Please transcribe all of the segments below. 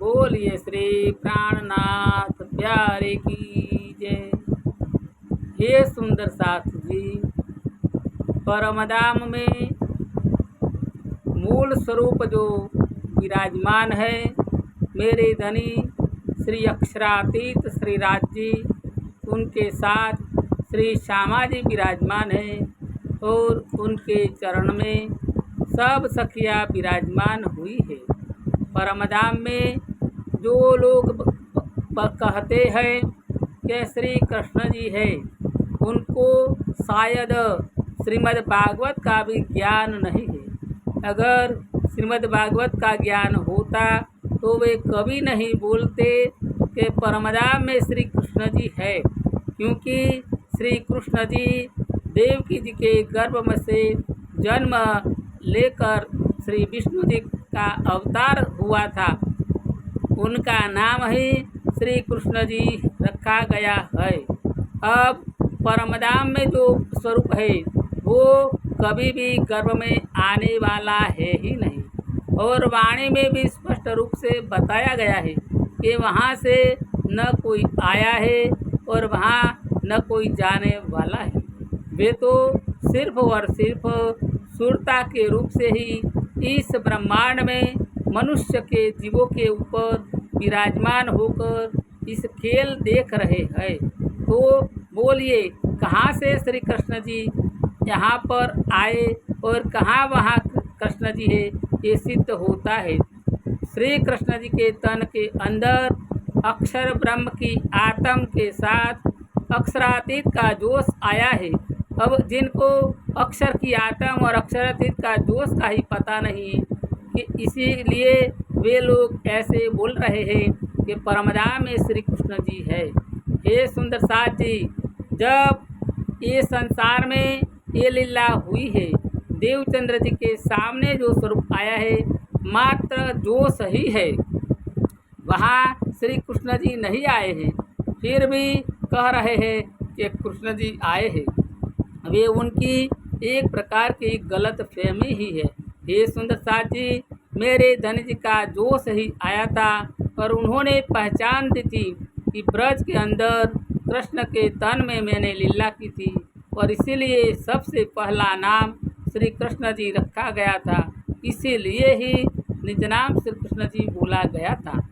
बोलिए श्री प्राणनाथ प्यारे की जय। हे सुंदर साथ जी, परमधाम में मूल स्वरूप जो विराजमान है, मेरे धनी श्री अक्षरातीत श्री राज जी, उनके साथ श्री श्यामा जी विराजमान है और उनके चरण में सब सखियाँ विराजमान हुई है। परमधाम में जो लोग कहते हैं कि श्री कृष्ण जी है, उनको शायद श्रीमद् भागवत का भी ज्ञान नहीं है। अगर श्रीमद् भागवत का ज्ञान होता तो वे कभी नहीं बोलते कि परमधाम में श्री कृष्ण जी है, क्योंकि श्री कृष्ण जी देवकी जी के गर्भ में से जन्म लेकर श्री विष्णु जी का अवतार हुआ था। उनका नाम ही श्री कृष्ण जी रखा गया है। अब परमधाम में जो स्वरूप है वो कभी भी गर्भ में आने वाला है ही नहीं, और वाणी में भी स्पष्ट रूप से बताया गया है कि वहाँ से न कोई आया है और वहाँ न कोई जाने वाला है। वे तो सिर्फ और सिर्फ सुरता के रूप से ही इस ब्रह्मांड में मनुष्य के जीवों के ऊपर विराजमान होकर इस खेल देख रहे हैं। तो बोलिए, कहाँ से श्री कृष्ण जी यहाँ पर आए और कहाँ वहाँ कृष्ण जी है, ये सिद्ध होता है। श्री कृष्ण जी के तन के अंदर अक्षर ब्रह्म की आत्म के साथ अक्षरातीत का जोश आया है। अब जिनको अक्षर की आत्म और अक्षरातीत का जोश का ही पता नहीं है, कि इसीलिए वे लोग ऐसे बोल रहे हैं कि परमधाम में श्री कृष्ण जी है। हे सुंदर साथ जी, जब ये संसार में ये लीला हुई है, देवचंद्र जी के सामने जो स्वरूप आया है मात्र जोश ही है, वहाँ श्री कृष्ण जी नहीं आए हैं। फिर भी कह रहे हैं कि कृष्ण जी आए हैं। वे उनकी एक प्रकार की गलत फहमी ही है। हे सुंदर साथ जी, मेरे धन जी का जोश ही आया था और उन्होंने पहचान दी थी कि ब्रज के अंदर कृष्ण के तन में मैंने लीला की थी, और इसीलिए सबसे पहला नाम श्री कृष्ण जी रखा गया था। इसीलिए ही निज नाम श्री कृष्ण जी बोला गया था।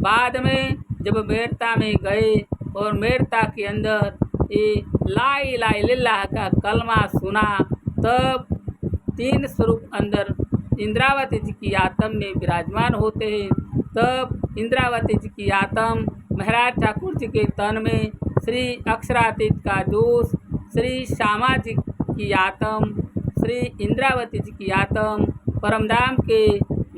बाद में जब मेरता में गए और मेरता के अंदर ये ला इलाहा इल्लल्लाह का कलमा सुना, तब तीन स्वरूप अंदर इंद्रावती जी की आत्म में विराजमान होते हैं। तब इंद्रावती जी की आत्म, महाराज ठाकुर जी के तन में श्री अक्षरातीत का जोश, श्री श्यामा जी की आत्म, श्री इंद्रावती जी की आत्म, परमधाम के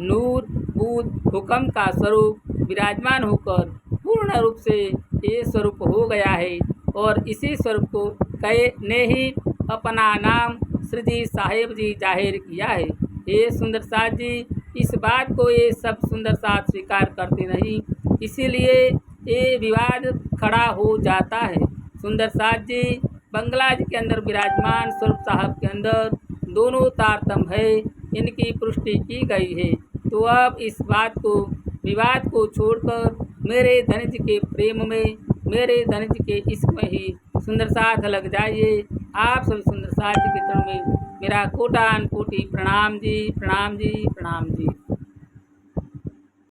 नूर बुद्ध हुक्म का स्वरूप विराजमान होकर पूर्ण रूप से ये स्वरूप हो गया है। और इसी स्वरूप को ने ही अपना नाम श्री जी साहेब जी जाहिर किया है। ये सुंदर साथ जी इस बात को ये सब सुंदर साथ स्वीकार करते नहीं, इसीलिए ये विवाद खड़ा हो जाता है। सुंदर साथ जी बंगला जी के अंदर विराजमान स्वरूप साहब के अंदर दोनों तारतम्य है, इनकी पुष्टि की गई है। तो अब इस बात को विवाद को छोड़कर मेरे धन जी के प्रेम में, मेरे धन जी के इश्क में ही सुंदर साथ लग जाइए। आप सभी सुंदर साथ जी के चरणों में मेरा कोटान कोटि प्रणाम जी, प्रणाम जी, प्रणाम जी।